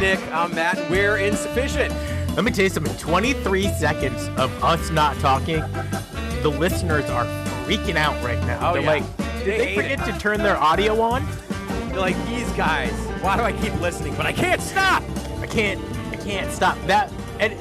Nick. I'm Matt. We're Insufficient. Let me tell you something. 23 seconds of us not talking. The listeners are freaking out right now. Oh, They're yeah. like, did they forget to turn their audio on? They're like, these guys, why do I keep listening? But I can't stop. I can't stop. That, and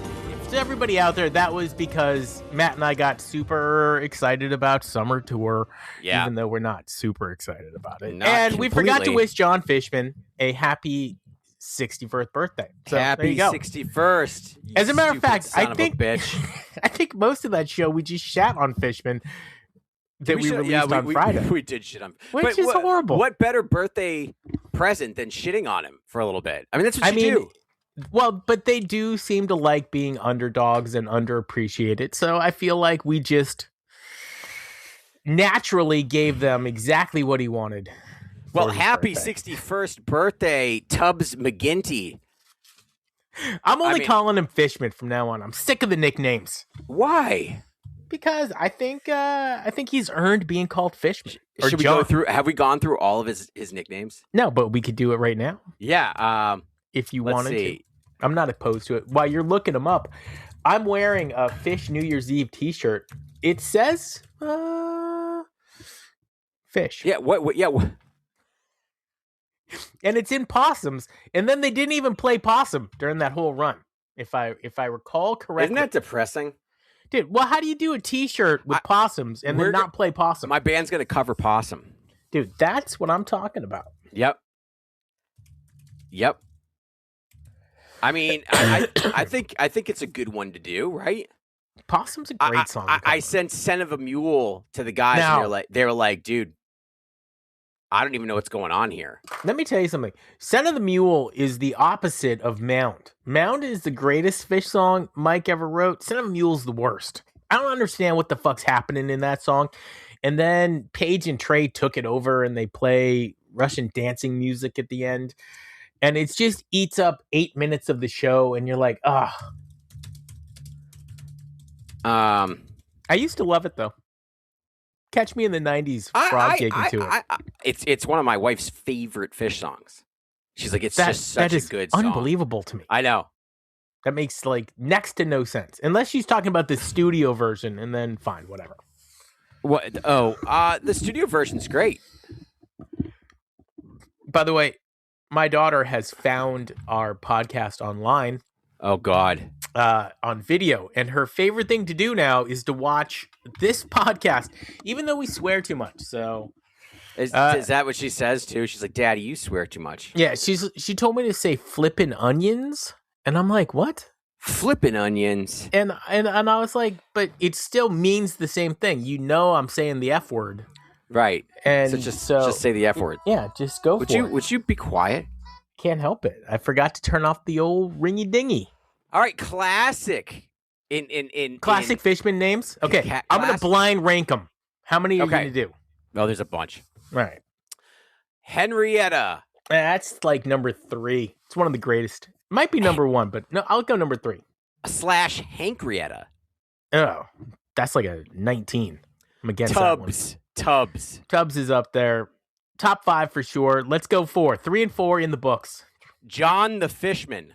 to everybody out there, that was because Matt and I got super excited about Summer Tour, even though we're not super excited about it. And we forgot to wish John Fishman a happy 61st birthday. So happy 61st. As a matter of fact, I think I think most of that show we just shat on Fishman that we released on Friday. We did shit on him. Which is horrible. What better birthday present than shitting on him for a little bit? I mean, that's what you do. Well, but they do seem to like being underdogs and underappreciated. So I feel like we just naturally gave them exactly what he wanted. Well, happy 61st birthday, Tubbs McGinty. I'm only calling him Fishman from now on. I'm sick of the nicknames. Why? Because I think he's earned being called Fishman. Should we go through? Have we gone through all of his nicknames? No, but we could do it right now. Yeah. If you wanted to. I'm not opposed to it. While you're looking them up, I'm wearing a Fish New Year's Eve t-shirt. It says Fish. Yeah, what? And it's in possums. And then they didn't even play possum during that whole run. If I recall correctly. Isn't that depressing? Dude, well, how do you do a t-shirt with possums and then not play possum? My band's going to cover possum. Dude, that's what I'm talking about. Yep. I mean, I think it's a good one to do, right? Possum's a great song. I sent "Scent of a Mule" to the guys, and they were like, "Dude, I don't even know what's going on here." Let me tell you something. "Scent of the Mule" is the opposite of "Mound." "Mound" is the greatest Fish song Mike ever wrote. "Scent of a Mule's the worst. I don't understand what the fuck's happening in that song. And then Paige and Trey took it over, and they play Russian dancing music at the end. And it just eats up 8 minutes of the show, and you're like, I used to love it, though. Catch me in the 90s frog gigging to it. It's one of my wife's favorite Fish songs. She's like, it's just such a good song. Unbelievable to me. I know. That makes like next to no sense. Unless she's talking about the studio version, and then fine, whatever. What? Oh, the studio version's great. By the way, my daughter has found our podcast online. Oh, God. On video. And her favorite thing to do now is to watch this podcast, even though we swear too much. So is that what she says, too? She's like, Daddy, you swear too much. Yeah, she told me to say flippin' onions. And I'm like, what? Flippin' onions. And I was like, but it still means the same thing. You know I'm saying the F word. Right. And so just say the F word. Yeah, just go for it. Would you be quiet? Can't help it. I forgot to turn off the old ringy dingy. All right, classic. Classic Fishman names? Okay, I'm going to blind rank them. How many are you going to do? Oh, there's a bunch. All right. Henrietta. That's like number 3. It's one of the greatest. Might be number 1, but no, I'll go number 3. / Hankrietta. Oh, that's like a 19. I'm against that one. Tubbs is up there. Top 5 for sure. Let's go 4. 3 and 4 in the books. John the Fishman.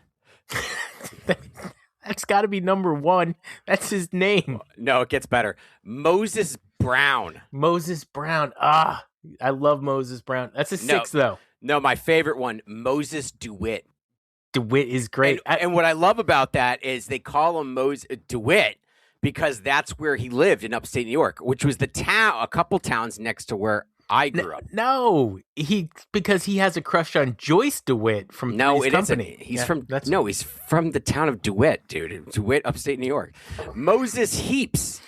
That's got to be number 1. That's his name. No, it gets better. Moses Brown. I love Moses Brown. That's a 6, though. No, my favorite one, Moses DeWitt. DeWitt is great. And what I love about that is they call him Moses DeWitt because that's where he lived in upstate New York, which was a couple towns next to where I grew up. No, because he has a crush on Joyce DeWitt from Three's Company. He's from the town of DeWitt, dude. DeWitt, upstate New York. Moses Heaps.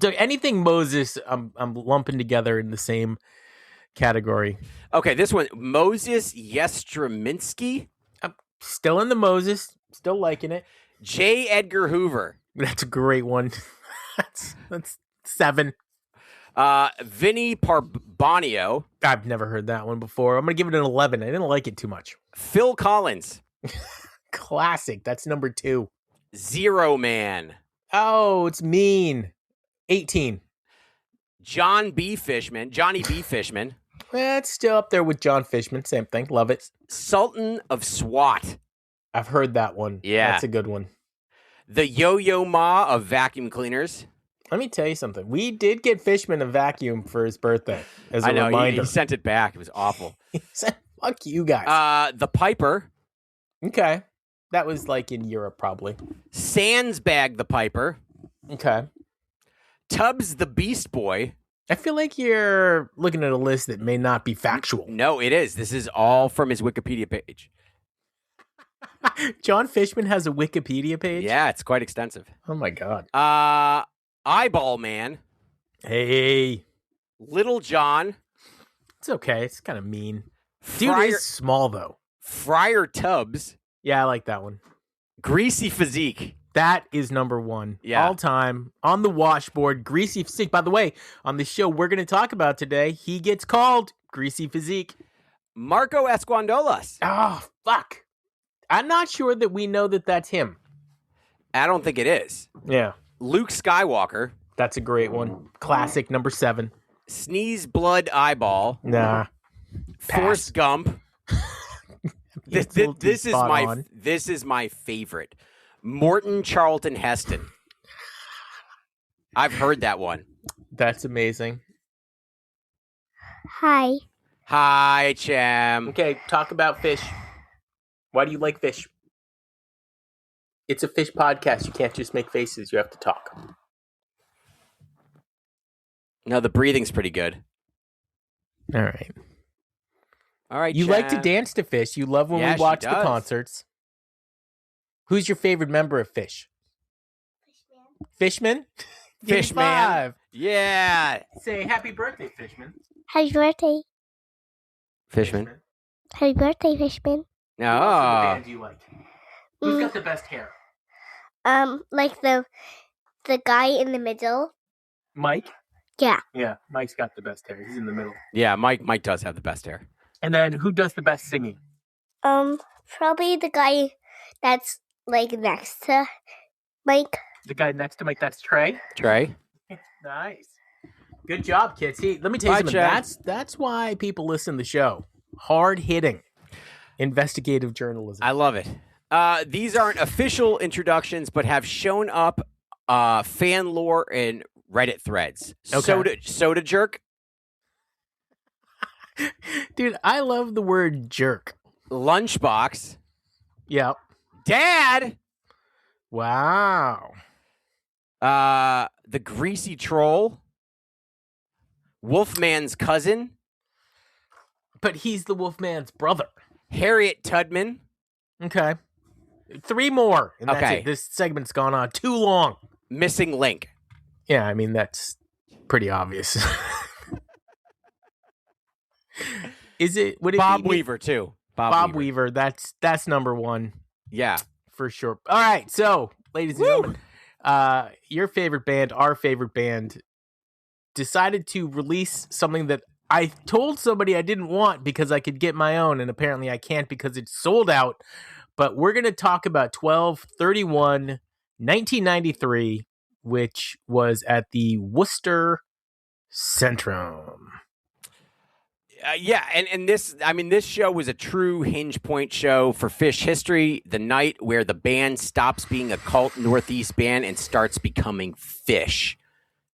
So anything Moses, I'm lumping together in the same category. Okay, this one, Moses Yestraminsky. I'm still in the Moses, still liking it. J. Edgar Hoover. That's a great one. that's 7. Vinny Parbanio. I've never heard that one before. I'm going to give it an 11. I didn't like it too much. Phil Collins. Classic. That's number 2. Zero Man. Oh, it's mean. 18. Johnny B. Fishman. That's still up there with John Fishman. Same thing. Love it. Sultan of SWAT. I've heard that one. Yeah. That's a good one. The Yo-Yo Ma of vacuum cleaners. Let me tell you something. We did get Fishman a vacuum for his birthday as a I know, reminder. he sent it back. It was awful. He said, fuck you guys. The Piper. Okay. That was like in Europe, probably. Sandsbag the Piper. Okay. Tubbs the Beast Boy. I feel like you're looking at a list that may not be factual. No, it is. This is all from his Wikipedia page. John Fishman has a Wikipedia page? Yeah, it's quite extensive. Oh, my God. Eyeball Man. Hey. Little John. It's okay. It's kind of mean. Dude Friar, is small, though. Friar Tubbs. Yeah, I like that one. Greasy Physique. That is number one. Yeah. All time. On the washboard. Greasy Physique. By the way, on the show we're going to talk about today, he gets called Greasy Physique. Marco Esquandolas. Oh, fuck. I'm not sure that we know that that's him. I don't think it is. Yeah. Luke Skywalker. That's a great one. Classic, number 7. Sneeze Blood Eyeball. Nah. Forrest Gump. This is my favorite. Morton Charlton Heston. I've heard that one. That's amazing. Hi. Hi, Cham. Okay, talk about fish. Why do you like fish? It's a fish podcast. You can't just make faces. You have to talk. No, the breathing's pretty good. All right. All right, You Cham. like to dance to Fish. You love when Yeah, we she watch the does. concerts. Who's your favorite member of Fish? Fishman? Give me Fishman. 5. Yeah. Say happy birthday, Fishman. Happy birthday. Fishman. Happy birthday, Fishman. Who else in the No. band do you like? Who's got the best hair? Like the guy in the middle. Mike? Yeah. Yeah, Mike's got the best hair. He's in the middle. Yeah, Mike does have the best hair. And then who does the best singing? Probably the guy that's like next to Mike. The guy next to Mike, that's Trey. Trey. Nice. Good job, kids. See, let me tell you Bye, something. Chad. That's why people listen to the show. Hard hitting, investigative journalism. I love it. These aren't official introductions, but have shown up fan lore and Reddit threads. Okay. Soda jerk. Dude, I love the word jerk. Lunchbox. Yep. Dad. Wow. The greasy troll. Wolfman's cousin. But he's the Wolfman's brother. Harriet Tubman. Okay. 3 more. And that's Okay. it. This segment's gone on too long. Missing link. Yeah, I mean, that's pretty obvious. Would it Bob be Weaver too. Bob Weaver. That's number 1 Yeah. for sure. All right. So, ladies and gentlemen, your favorite band, our favorite band, decided to release something that I told somebody I didn't want because I could get my own, and apparently I can't because it's sold out. But we're going to talk about 12/31/1993, which was at the Worcester Centrum. Yeah, and this show was a true hinge point show for Fish history, the night where the band stops being a cult Northeast band and starts becoming Fish.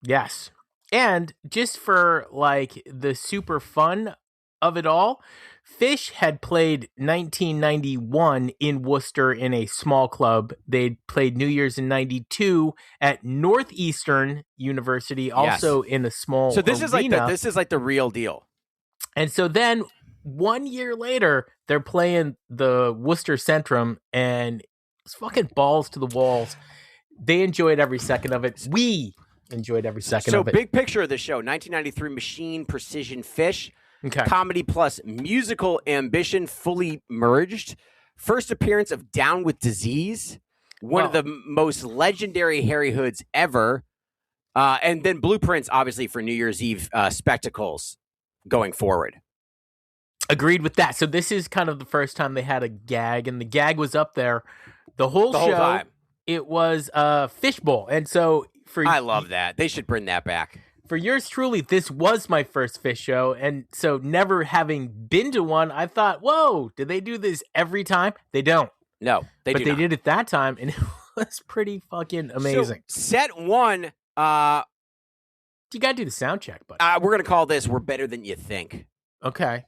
Yes. And just for like the super fun of it all, Fish had played 1991 in Worcester in a small club. They'd played New Year's in 92 at Northeastern University, also in a small So this arena. is like the real deal. And so then 1 year later, they're playing the Worcester Centrum, and it's fucking balls to the walls. They enjoyed every second of it. We enjoyed every second So of it. big picture of the show, 1993 Machine Precision Fish. Okay. Comedy plus musical ambition fully merged. First appearance of Down with Disease. One of the most legendary Harry Hoods ever. And then blueprints, obviously, for New Year's Eve spectacles going forward. Agreed with that. So this is kind of the first time they had a gag, and the gag was up there the whole show. Time. It was Fishbowl. And so I love that. They should bring that back. For yours truly, this was my first Fish show, and so never having been to one, I thought, whoa, do they do this every time? They don't. No, they but do they not. did it that time, and it was pretty fucking amazing. So, set one, You got to do the sound check, but we're going to call this We're Better Than You Think. okay.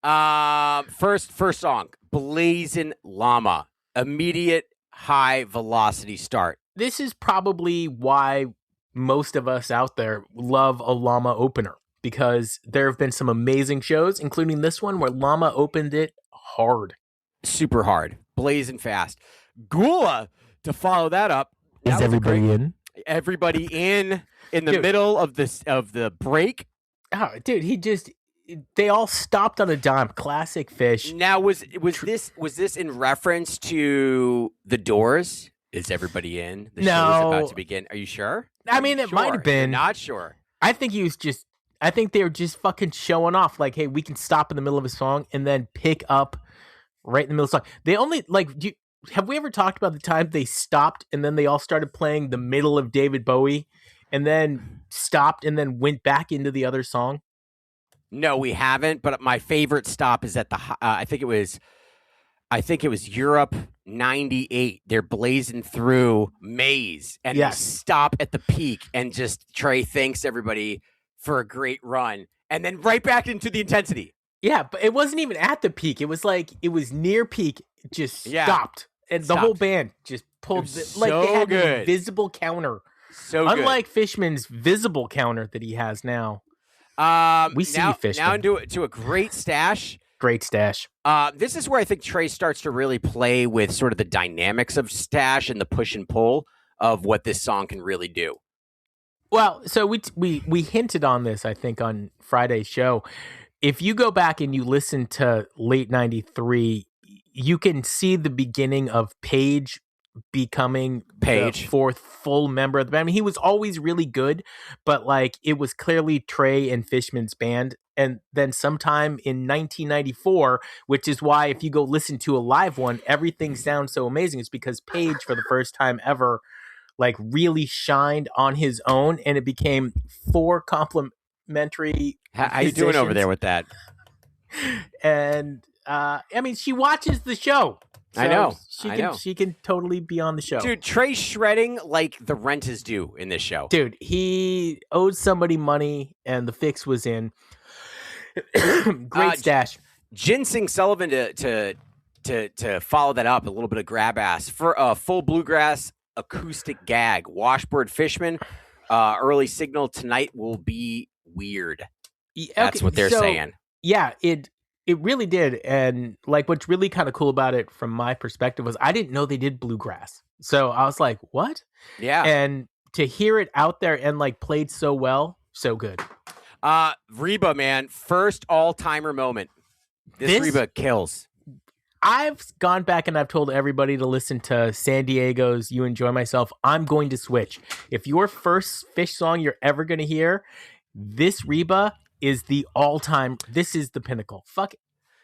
First song, Blazing Llama. Immediate high velocity start. This is probably why most of us out there love a llama opener, because there have been some amazing shows, including this one where llama opened it hard. Super hard. Blazing fast. Gula to follow that up. Is everybody in? Everybody in the Dude. middle of the break. Oh, dude, they all stopped on a dime. Classic Fish. Now was this in reference to The Doors? Is everybody in? The show is about to begin. Are you sure? I mean, it might have been. You're not sure. I think I think they were just fucking showing off. Like, hey, we can stop in the middle of a song and then pick up right in the middle of the song. They only, have we ever talked about the time they stopped and then they all started playing the middle of David Bowie and then stopped and then went back into the other song? No, we haven't. But my favorite stop is at the. I think it was Europe '98. They're blazing through Maze, and they stop at the peak, and just Trey thanks everybody for a great run, and then right back into the intensity. Yeah, but it wasn't even at the peak. It was near peak. It just stopped, and the whole band just pulled. They had an invisible counter. So unlike Fishman's visible counter that he has now. We see Fishman. Now into a great stash. Great stash. This is where I think Trey starts to really play with sort of the dynamics of stash and the push and pull of what this song can really do. Well, so we hinted on this, I think, on Friday's show. If you go back and you listen to late '93, you can see the beginning of Paige becoming the fourth full member of the band. I mean, he was always really good, but it was clearly Trey and Fishman's band. And then sometime in 1994, which is why if you go listen to a live one, everything sounds so amazing. It's because Paige, for the first time ever, really shined on his own, and it became 4 complementary. How you doing over there with that? And I mean, she watches the show. So I know. She can totally be on the show. Dude, Trey's shredding like the rent is due in this show. Dude, he owed somebody money, and the fix was in. Great stash. Ginseng Sullivan to follow that up, a little bit of grab ass for a full bluegrass acoustic gag. Washboard Fishman, early signal tonight will be weird. That's what they're saying. Yeah, it really did. And what's really kind of cool about it from my perspective was I didn't know they did bluegrass. So I was like, what? Yeah. And to hear it out there and played so well, so good. Reba, man, first all-timer moment. This Reba kills. I've gone back and I've told everybody to listen to San Diego's You Enjoy Myself. I'm going to switch. If your first Fish song you're ever going to hear, this Reba is the all-time. This is the pinnacle. Fuck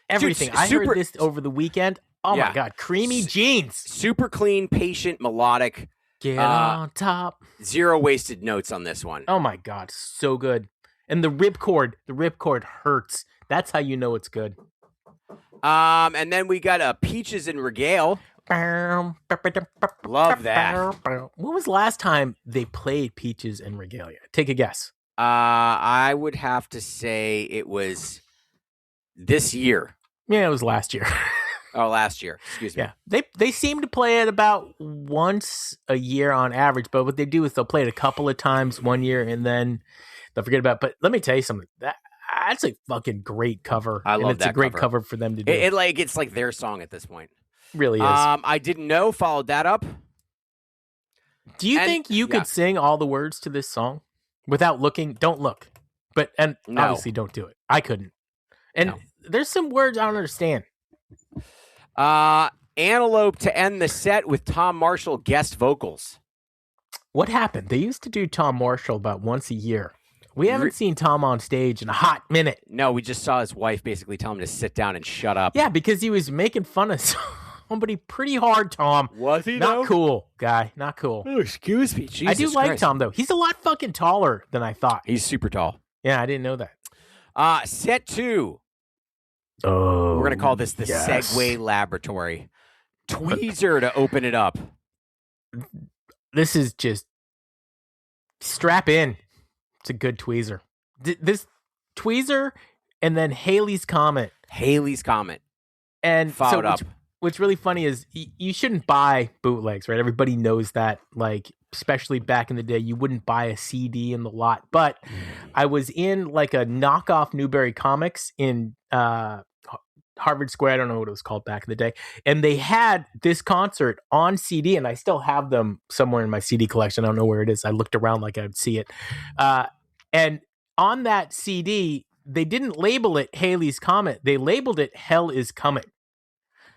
everything. Dude, I heard this over the weekend. Oh my God. Creamy jeans. Super clean, patient, melodic. Get on top. 0 wasted notes on this one. Oh my God. So good. And the ripcord hurts. That's how you know it's good. And then we got Peaches and Regale. Love that. When was the last time they played Peaches and Regalia? Take a guess. I would have to say it was this year. Yeah, it was last year. Oh, last year. Excuse me. Yeah, they seem to play it about once a year on average, but what they do is they'll play it a couple of times one year and then they'll forget about it. But let me tell you something. That's a fucking great cover. I love that. It's a great cover for them to do. It's like their song at this point. Really is. I didn't know. Followed that up. Do you think you could sing all the words to this song without looking? Don't look. Obviously don't do it. I couldn't. And there's some words I don't understand. Antelope to end the set with Tom Marshall guest vocals. What happened? They used to do Tom Marshall about once a year. We haven't seen Tom on stage in a hot minute. No, we just saw his wife basically tell him to sit down and shut up. Yeah, because he was making fun of somebody pretty hard, Tom. Was he, Not cool, guy. Not cool. Oh, excuse me. Jesus I do like Christ. Tom, though. He's a lot fucking taller than I thought. He's super tall. Yeah, I didn't know that. Set 2. Oh, we're going to call this the Segway Laboratory. tweezer to open it up. This is just strap in. It's a good tweezer. This tweezer and then Halley's Comet. Halley's Comet. And followed up. What's really funny is you shouldn't buy bootlegs, right? Everybody knows that. Like, especially back in the day, you wouldn't buy a CD in the lot. But I was in like a knockoff Newberry Comics in Harvard Square. I don't know what it was called back in the day. And they had this concert on CD, and I still have them somewhere in my CD collection. I don't know where it is. I looked around like I'd see it. And on that CD, they didn't label it Halley's Comet. They labeled it Hell is Coming.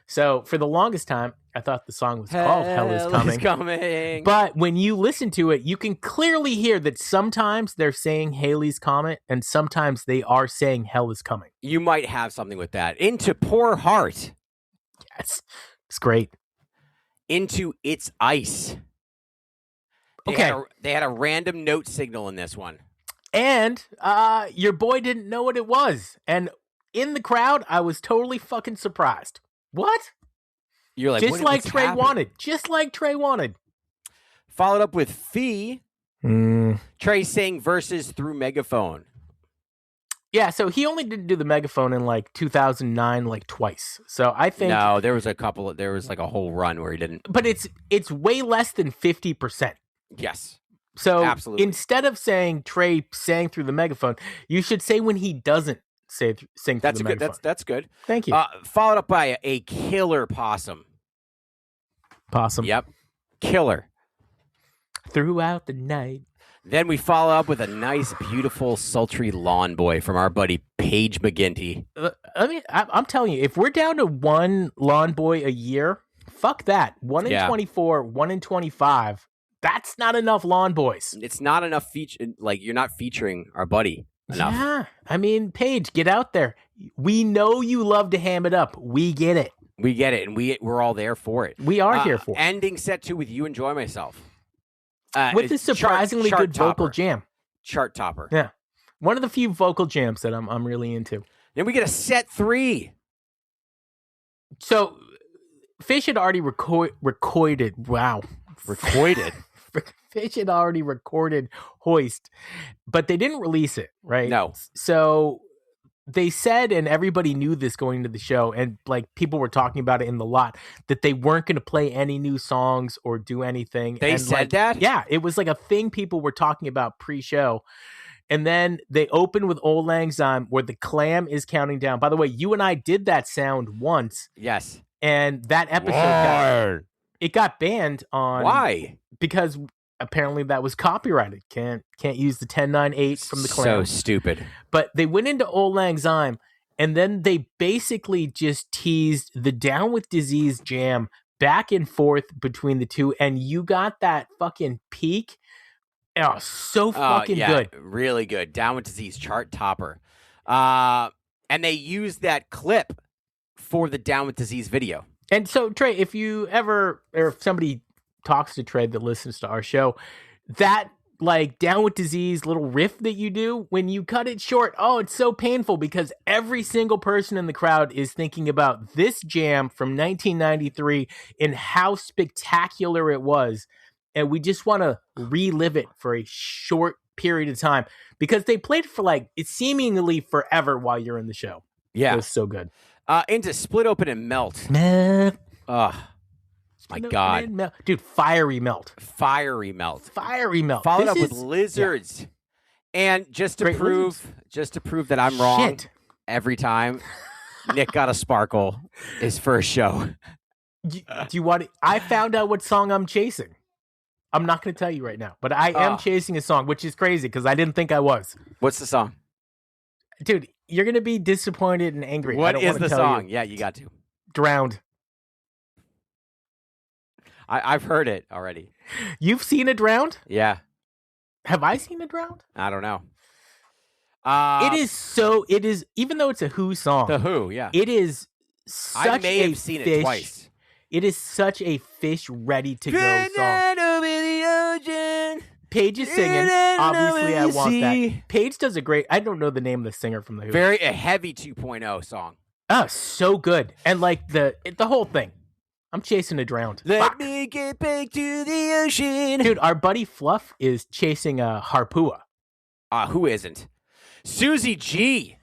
So for the longest time, I thought the song was called Hell is Coming. But when you listen to it, you can clearly hear that sometimes they're saying Halley's Comet and sometimes they are saying Hell is Coming. You might have something with that. Into Poor Heart. Yes, it's great. Into It's Ice. They had a random note signal in this one. And your boy didn't know what it was. And in the crowd, I was totally fucking surprised. What? You're like, just like Trey wanted. Just like Trey wanted. Followed up with Fee. Trey sang verses through megaphone. Yeah, so he only didn't do the megaphone in like 2009, like twice. So I think there was like a whole run where he didn't. But it's way less than 50%. Yes. So absolutely. Instead of saying Trey sang through the megaphone, you should say when he doesn't sing through the megaphone. That's good. Thank you. Followed up by a killer possum. Possum. Yep. Killer. Throughout the night. Then we follow up with a nice, beautiful, sultry lawn boy from our buddy Paige McGinty. I'm telling you, if we're down to one lawn boy a year, fuck that. 1 in 24, 1 in 25. That's not enough lawn boys. It's not enough like you're not featuring our buddy enough. Yeah. I mean, Paige, get out there. We know you love to ham it up. We get it. We get it, and we're all there for it. We are here for it. Ending set 2 with You Enjoy Myself. With this surprisingly chart good vocal jam. Chart topper. Yeah. One of the few vocal jams that I'm really into. Then we get a set 3. So Fish had already recorded. Wow. Recorded. Fish had already recorded Hoist, but they didn't release it, right? No. So they said, and everybody knew this going into the show, and like people were talking about it in the lot, that they weren't going to play any new songs or do anything. They said that? Yeah, it was like a thing people were talking about pre-show. And then they open with Old Lang Syne, where the clam is counting down. By the way, you and I did that sound once. Yes. And that episode got banned on. Why? Because apparently that was copyrighted. Can't use the 10.9.8 from the clam. So stupid. But they went into Old Lang Syne, and then they basically just teased the Down with Disease jam back and forth between the two, and you got that fucking peak. Oh, so fucking good. Really good. Down with Disease chart topper. And they used that clip for the Down with Disease video. And so, Trey, if you ever, or if somebody talks to Trey that listens to our show, that like Down with Disease little riff that you do, when you cut it short, it's so painful because every single person in the crowd is thinking about this jam from 1993 and how spectacular it was. And we just want to relive it for a short period of time because they played for like it's seemingly forever while you're in the show. Yeah. It was so good. Into Split Open and Melt. Melt. Oh, my God. Dude, Fiery Melt. Fiery Melt. Fiery Melt. Followed up with Lizards. Yeah. And just to prove that I'm wrong every time, Nick Got a Sparkle his first show. Do you want it? I found out what song I'm chasing. I'm not going to tell you right now, but I am chasing a song, which is crazy because I didn't think I was. What's the song? Dude, you're going to be disappointed and angry. What is the song? Yeah, you got to. Drowned. I've heard it already. You've seen a Drowned? Yeah. Have I seen a Drowned? I don't know. It is, even though it's a Who song. The Who, yeah. It is such I may have seen it twice. It is such a Fish ready to go song. Over the ocean. Paige is singing. Obviously, I want that. Paige does a great. I don't know the name of the singer from the Who. A heavy 2.0 song. Oh, so good, and like the whole thing. I'm chasing a drowned. Let Fuck. me get back to the ocean. Dude, our buddy Fluff is chasing a harpua. Who isn't? Susie G.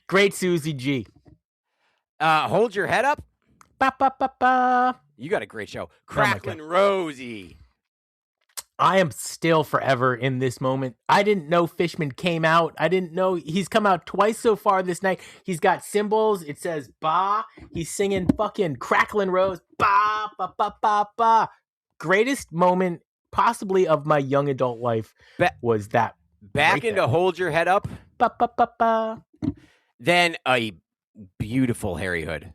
Great Susie G. Hold your head up. Ba, ba, ba, ba. You got a great show. Oh my Cracklin' Rosie. I am still forever in this moment. I didn't know Fishman came out. I didn't know he's come out twice so far this night. He's got cymbals. It says ba. He's singing fucking Cracklin' Rose. Ba, ba, ba, ba, ba. Greatest moment possibly of my young adult life was that. Back right into there. Hold Your Head Up. Ba, ba, ba, ba. Then a beautiful Harry Hood.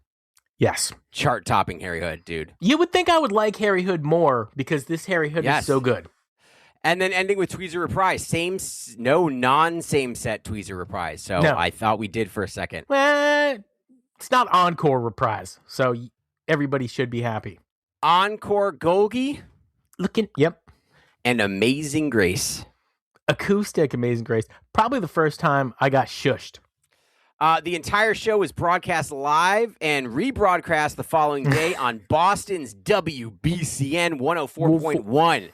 Yes. Chart-topping Harry Hood, dude. You would think I would like Harry Hood more because this Harry Hood is so good. And then ending with Tweezer Reprise. No non-same set Tweezer Reprise. So No. I thought we did for a second. Well, it's not encore reprise, so everybody should be happy. Encore Golgi Yep. and Amazing Grace. Acoustic Amazing Grace. Probably the first time I got shushed. The entire show was broadcast live and rebroadcast the following day on Boston's WBCN 104.1.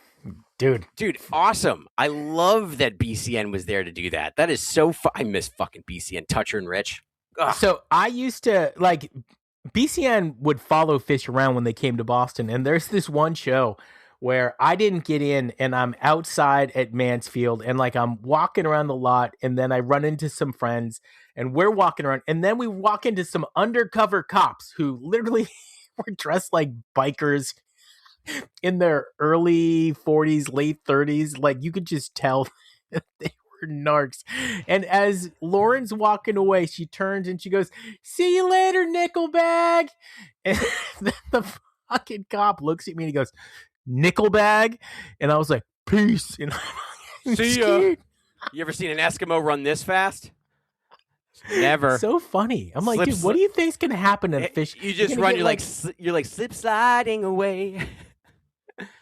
Dude, awesome. I love that BCN was there to do that. That is so fun. I miss fucking BCN. Toucher and Rich. Ugh. So I used to, like, BCN would follow Fish around when they came to Boston. And there's this one show where I didn't get in and I'm outside at Mansfield and, like, I'm walking around the lot and then I run into some friends and we're walking around and then we walk into some undercover cops who literally were dressed like bikers in their early 40s, late 30s. Like, you could just tell that they were narcs. And as Lauren's walking away, she turns and she goes, "See you later, Nickelbag." And then the fucking cop looks at me and he goes, "Nickelbag?" And I was like, "Peace." And See ya. You ever seen an Eskimo run this fast? Never. So funny. I'm like, Slip, dude, what do you think's gonna happen to Fish? You just run. You're like slip sliding away.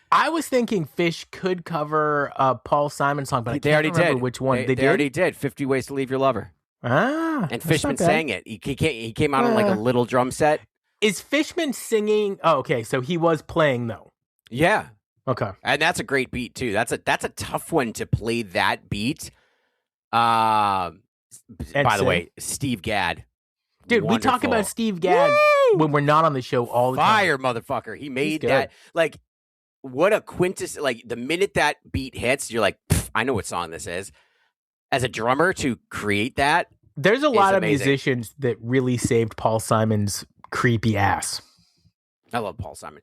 I was thinking Fish could cover a Paul Simon song, but I They can't already remember did. which one. They did? already did. 50 Ways to Leave Your Lover. Ah, And that's Fishman not bad. sang it. He came out on like a little drum set. Is Fishman singing? Oh, okay. So he was playing though. Yeah. Okay. And that's a great beat too. That's a tough one to play that beat. By the way, Steve Gadd. Dude, we talk Wonderful. about Steve Gadd when we're not on the show all the time. Fire, motherfucker. He made good. that. Like, what a quintess. Like, the minute that beat hits, you're like, I know what song this is. As a drummer, to create that. There's a lot of amazing. musicians that really saved Paul Simon's creepy ass. I love Paul Simon.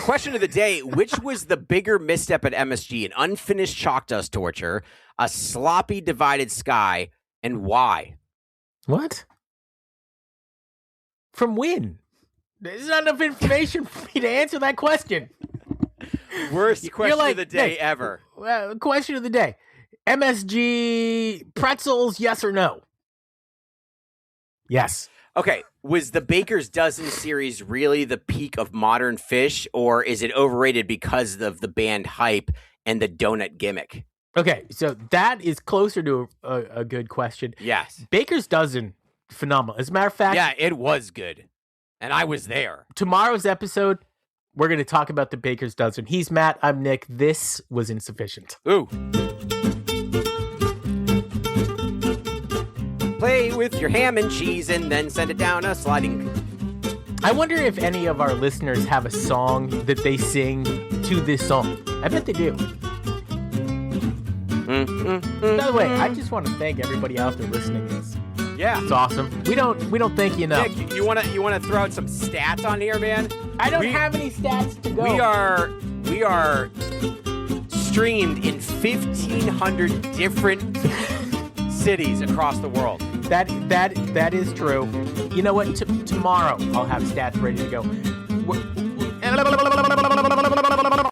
Question of the day: which was the bigger misstep at MSG? An unfinished chalk dust torture, a sloppy divided sky, and why? What? From when? There's not enough information for me to answer that question. Worst question like, of the day hey, ever. Question of the day. MSG pretzels, yes or no? Yes. Okay, was the Baker's Dozen series really the peak of modern Fish, or is it overrated because of the band hype and the donut gimmick? Okay, so that is closer to a good question. Yes. Baker's Dozen, phenomenal. As a matter of fact, Yeah, it was good. And I was there. tomorrow's episode, we're going to talk about the Baker's Dozen. He's Matt, I'm Nick. This was Insufficient. Ooh. Play with your ham and cheese and then send it down a sliding. I wonder if any of our listeners have a song that they sing to this song. I bet they do. By the way, I just want to thank everybody out there listening to this. Yeah. It's awesome. We don't thank you enough. Nick, you wanna throw out some stats on here, man? I don't have any stats to go. We are streamed in 1,500 different cities across the world. That is true. You know what? Tomorrow I'll have stats ready to go.